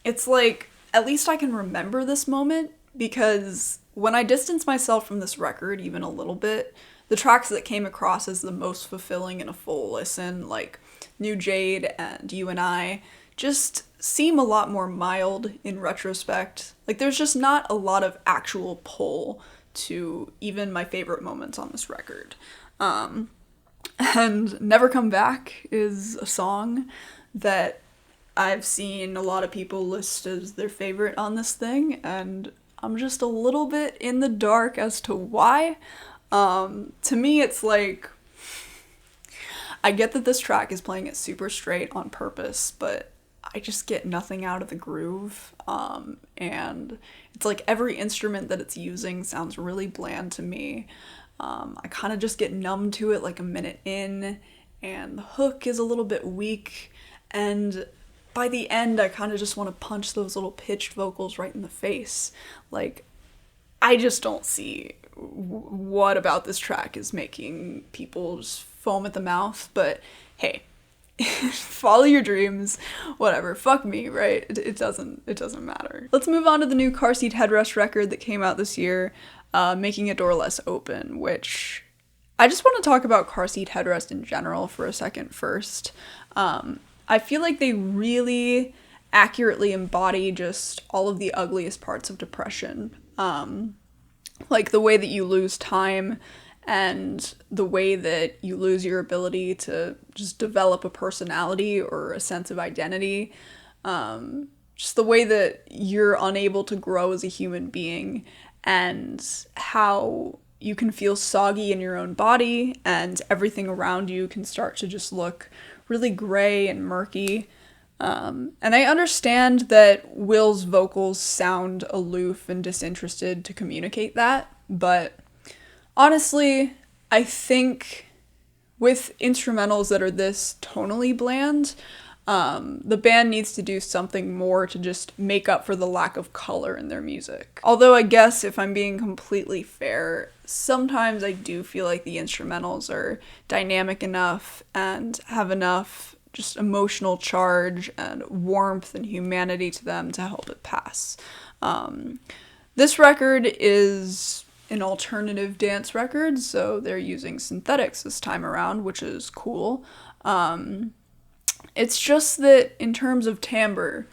it's like, at least I can remember this moment, because when I distance myself from this record even a little bit, the tracks that came across as the most fulfilling in a full listen, like New Jade and You and I, just seem a lot more mild in retrospect. Like, there's just not a lot of actual pull to even my favorite moments on this record. And Never Come Back is a song that I've seen a lot of people list as their favorite on this thing, and I'm just a little bit in the dark as to why. To me, it's like, I get that this track is playing it super straight on purpose, but I just get nothing out of the groove. And it's like every instrument that it's using sounds really bland to me. I kind of just get numb to it like a minute in, and the hook is a little bit weak, and by the end I kind of just want to punch those little pitched vocals right in the face. Like, I just don't see what about this track is making people just foam at the mouth, but hey, follow your dreams, whatever, fuck me, right? It doesn't matter. Let's move on to the new Car Seat Headrest record that came out this year, Making a Door Less Open, which I just want to talk about Car Seat Headrest in general for a second first. I feel like they really accurately embody just all of the ugliest parts of depression. Like the way that you lose time and the way that you lose your ability to just develop a personality or a sense of identity. Just the way that you're unable to grow as a human being, and how you can feel soggy in your own body and everything around you can start to just look really gray and murky. And I understand that Will's vocals sound aloof and disinterested to communicate that, but honestly, I think with instrumentals that are this tonally bland, the band needs to do something more to just make up for the lack of color in their music. Although I guess if I'm being completely fair, sometimes I do feel like the instrumentals are dynamic enough and have enough just emotional charge and warmth and humanity to them to help it pass. This record is an alternative dance record, so they're using synthetics this time around, which is cool. It's just that in terms of timbre,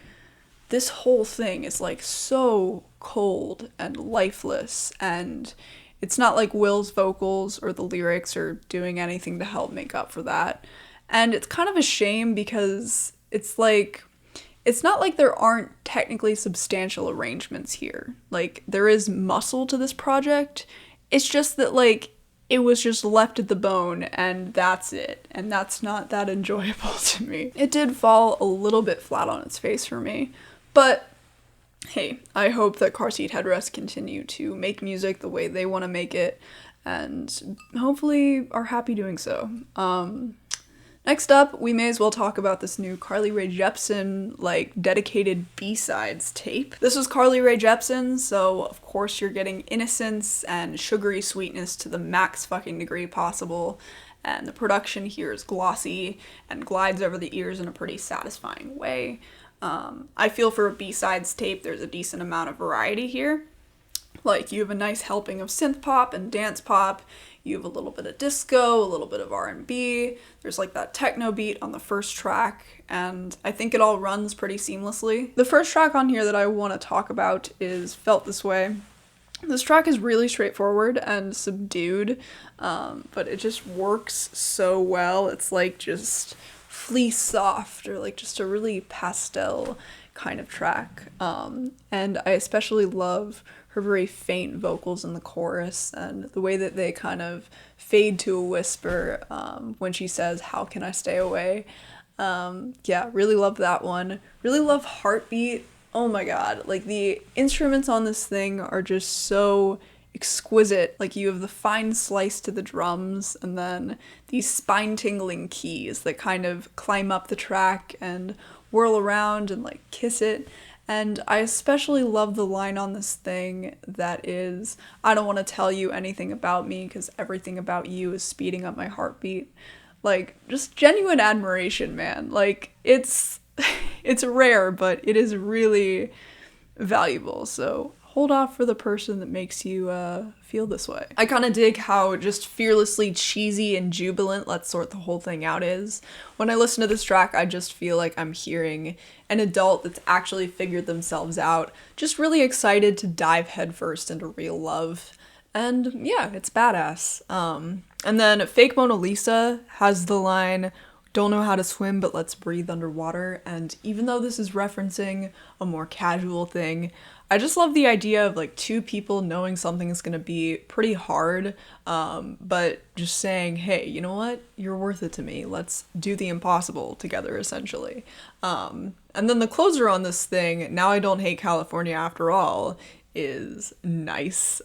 this whole thing is like so cold and lifeless, and it's not like Will's vocals or the lyrics are doing anything to help make up for that. And it's kind of a shame because it's not like there aren't technically substantial arrangements here. Like, there is muscle to this project. It's just that, like, it was just left at the bone and that's it. And that's not that enjoyable to me. It did fall a little bit flat on its face for me. But hey, I hope that Car Seat Headrest continue to make music the way they want to make it, and hopefully are happy doing so. Next up, we may as well talk about this new Carly Rae Jepsen, dedicated B-sides tape. This was Carly Rae Jepsen, so of course you're getting innocence and sugary sweetness to the max fucking degree possible, and the production here is glossy and glides over the ears in a pretty satisfying way. I feel for a B-sides tape, there's a decent amount of variety here. Like, you have a nice helping of synth pop and dance pop. You have a little bit of disco, a little bit of R&B. There's that techno beat on the first track, and I think it all runs pretty seamlessly. The first track on here that I want to talk about is Felt This Way. This track is really straightforward and subdued, but it just works so well. It's just fleece soft, or just a really pastel kind of track. And I especially love her very faint vocals in the chorus and the way that they kind of fade to a whisper when she says, "How can I stay away?" Yeah, really love that one. Really love Heartbeat. Oh my god, the instruments on this thing are just so exquisite. You have the fine slice to the drums, and then these spine-tingling keys that kind of climb up the track and whirl around and kiss it. And I especially love the line on this thing that is, "I don't want to tell you anything about me because everything about you is speeding up my heartbeat." Just genuine admiration, man. It's rare, but it is really valuable. So hold off for the person that makes you feel this way. I kind of dig how just fearlessly cheesy and jubilant Let's Sort the Whole Thing Out is. When I listen to this track, I just feel like I'm hearing an adult that's actually figured themselves out, just really excited to dive headfirst into real love. And yeah, it's badass. And then Fake Mona Lisa has the line, "Don't know how to swim, but let's breathe underwater." And even though this is referencing a more casual thing, I just love the idea of two people knowing something is gonna be pretty hard, but just saying, "Hey, you know what? You're worth it to me. Let's do the impossible together," essentially. And then the closer on this thing, "Now I Don't Hate California After All," is nice.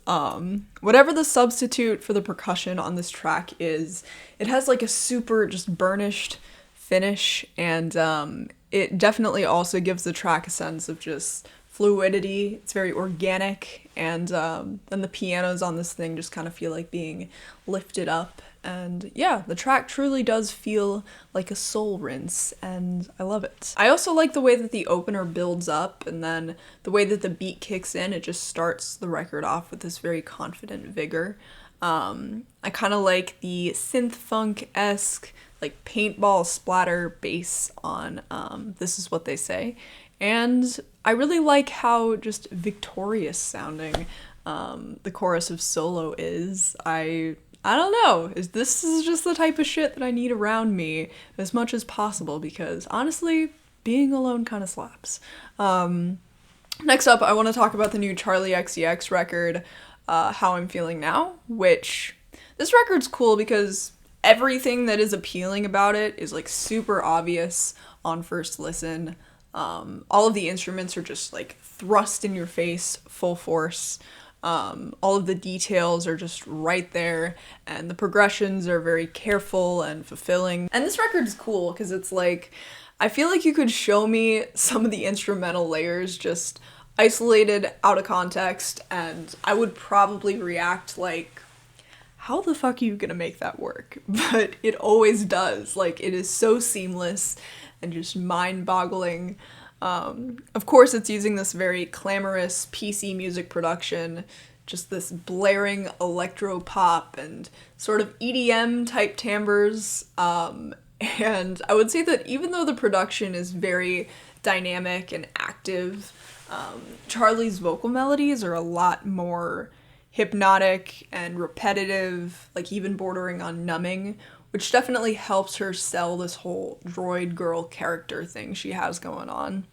Whatever the substitute for the percussion on this track is, it has a super just burnished finish, and it definitely also gives the track a sense of just fluidity. It's very organic, and then the pianos on this thing just kind of feel like being lifted up. And yeah, the track truly does feel like a soul rinse, and I love it. I also like the way that the opener builds up, and then the way that the beat kicks in, it just starts the record off with this very confident vigor. I kind of like the synth funk-esque, paintball splatter bass on This Is What They Say. And I really like how just victorious sounding the chorus of Solo is. I don't know, this is just the type of shit that I need around me as much as possible, because honestly, being alone kind of slaps. Next up, I want to talk about the new Charli XCX record, How I'm Feeling Now, which this record's cool because everything that is appealing about it is like super obvious on first listen. All of the instruments are just like thrust in your face, full force. All of the details are just right there, and the progressions are very careful and fulfilling. And this record is cool because it's like, I feel like you could show me some of the instrumental layers just isolated out of context, and I would probably react like, how the fuck are you gonna make that work? But it always does. Like, it is so seamless and just mind-boggling. Of course, it's using this very clamorous PC music production, just this blaring electro pop and sort of EDM type timbres. And I would say that even though the production is very dynamic and active, Charli's vocal melodies are a lot more hypnotic and repetitive, like even bordering on numbing, which definitely helps her sell this whole droid girl character thing she has going on.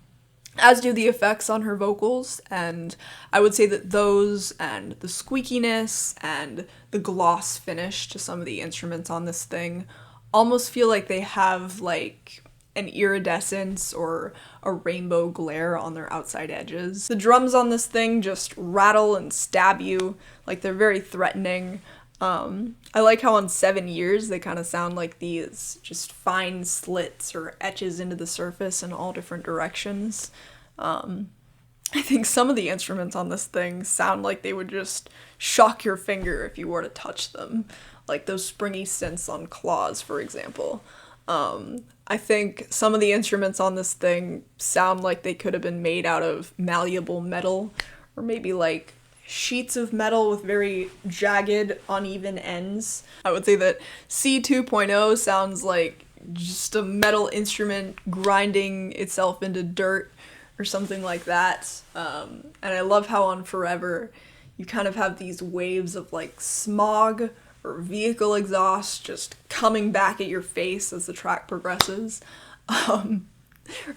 As do the effects on her vocals, and I would say that those and the squeakiness and the gloss finish to some of the instruments on this thing almost feel like they have like an iridescence or a rainbow glare on their outside edges. The drums on this thing just rattle and stab you, like they're very threatening. I like how on 7 Years they kind of sound like these just fine slits or etches into the surface in all different directions. I think some of the instruments on this thing sound like they would just shock your finger if you were to touch them, like those springy synths on Claws, for example. I think some of the instruments on this thing sound like they could have been made out of malleable metal, or maybe like sheets of metal with very jagged, uneven ends. I would say that C 2.0 sounds like just a metal instrument grinding itself into dirt or something like that. And I love how on Forever you kind of have these waves of like smog or vehicle exhaust just coming back at your face as the track progresses.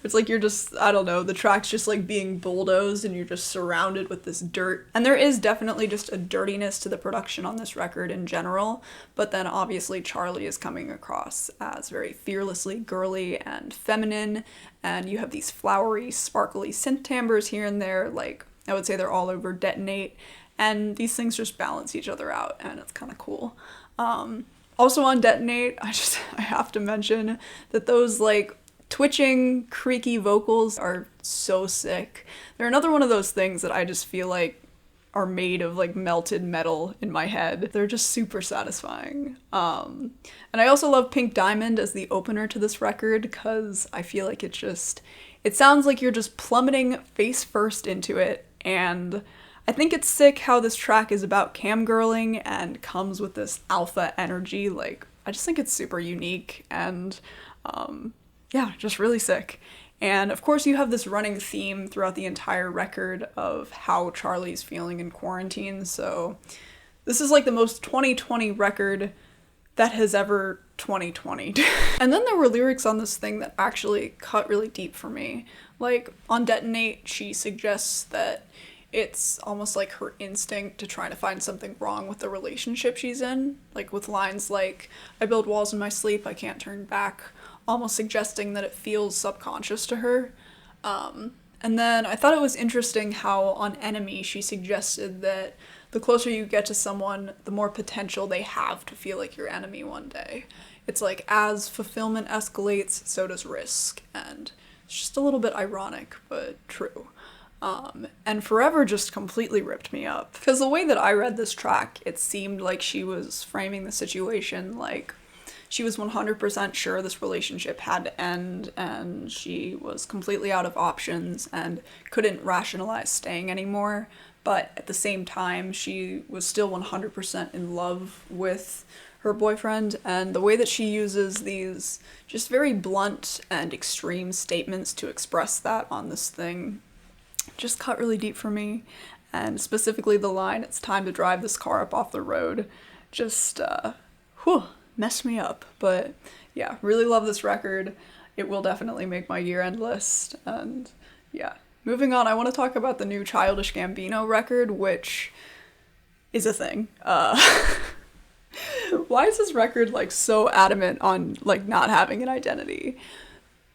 It's like you're just, I don't know, the track's just like being bulldozed and you're just surrounded with this dirt. And there is definitely just a dirtiness to the production on this record in general, but then obviously Charli is coming across as very fearlessly girly and feminine, and you have these flowery, sparkly synth timbres here and there, like I would say they're all over Detonate, and these things just balance each other out, and it's kind of cool. Also on Detonate, I have to mention that those like twitching, creaky vocals are so sick. They're another one of those things that I just feel like are made of like melted metal in my head. They're just super satisfying. And I also love Pink Diamond as the opener to this record because I feel like it sounds like you're just plummeting face first into it, and I think it's sick how this track is about camgirling and comes with this alpha energy. Like, I just think it's super unique and yeah, just really sick. And of course you have this running theme throughout the entire record of how Charli's feeling in quarantine, so this is like the most 2020 record that has ever 2020'd. And then there were lyrics on this thing that actually cut really deep for me. Like, on Detonate, she suggests that it's almost like her instinct to try to find something wrong with the relationship she's in, like with lines like, I build walls in my sleep, I can't turn back, almost suggesting that it feels subconscious to her. And then I thought it was interesting how on Enemy she suggested that the closer you get to someone, the more potential they have to feel like your enemy one day. It's like, as fulfillment escalates, so does risk, and it's just a little bit ironic, but true. And Forever just completely ripped me up. Because the way that I read this track, it seemed like she was framing the situation like she was 100% sure this relationship had to end, and she was completely out of options and couldn't rationalize staying anymore. But at the same time, she was still 100% in love with her boyfriend, and the way that she uses these just very blunt and extreme statements to express that on this thing just cut really deep for me. And specifically the line, "It's time to drive this car up off the road," just, messed me up. But yeah, really love this record. It will definitely make my year-end list. And yeah, moving on, I want to talk about the new Childish Gambino record, which is a thing. Why is this record like so adamant on like not having an identity?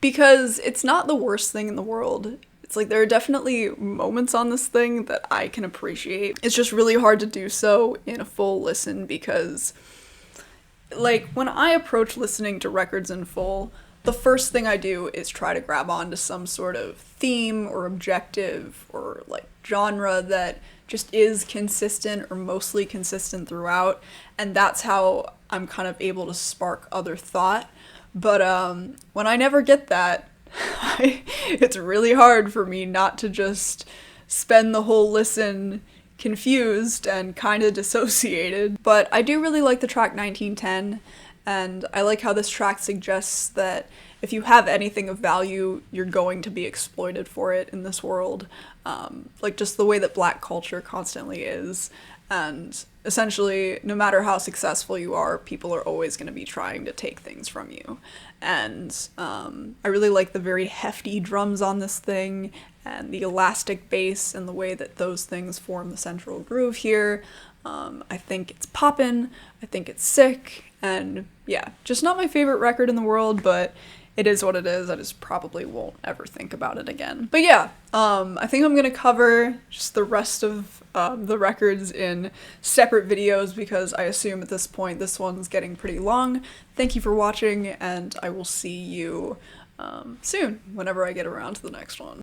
Because it's not the worst thing in the world. It's like there are definitely moments on this thing that I can appreciate. It's just really hard to do so in a full listen because, like, when I approach listening to records in full, the first thing I do is try to grab onto some sort of theme or objective or, like, genre that just is consistent or mostly consistent throughout, and that's how I'm kind of able to spark other thought. But when I never get that, it's really hard for me not to just spend the whole listen confused and kind of dissociated. But I do really like the track 1910, and I like how this track suggests that if you have anything of value, you're going to be exploited for it in this world. Like just the way that Black culture constantly is. And essentially, no matter how successful you are, people are always going to be trying to take things from you. And I really like the very hefty drums on this thing, and the elastic bass, and the way that those things form the central groove here. I think it's poppin', I think it's sick, and yeah, just not my favorite record in the world, but it is what it is. I just probably won't ever think about it again. But yeah, I think I'm gonna cover just the rest of the records in separate videos because I assume at this point this one's getting pretty long. Thank you for watching, and I will see you soon, whenever I get around to the next one.